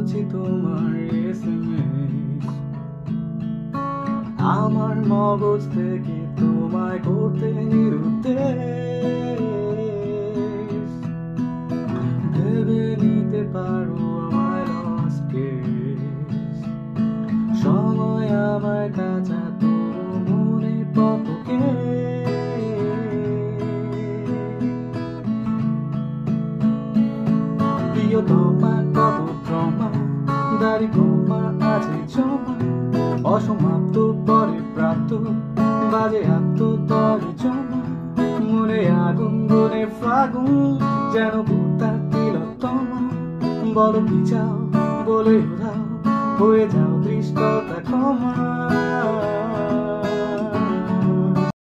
খুঁজি তোমার SMS, আমার মগজ থেকে তোমায় করতে নিরুদ্দেশ। ভেবে নিতে পারো আমায় lost case, সময় আমার কাছে তো মনে পথকে। প্রিয়তমা কত ট্রমা, দাড়ি কমা আছে জমা, অসমাপ্ত পরে প্রাপ্ত বাজে আত্মতরে জমা। মনে আগুন গনে ফাগুন যেন তার তিলোত্তমা। বলো কি চাও বলে উধাও হয়ে যাও দৃষ্টতা ক্ষমা।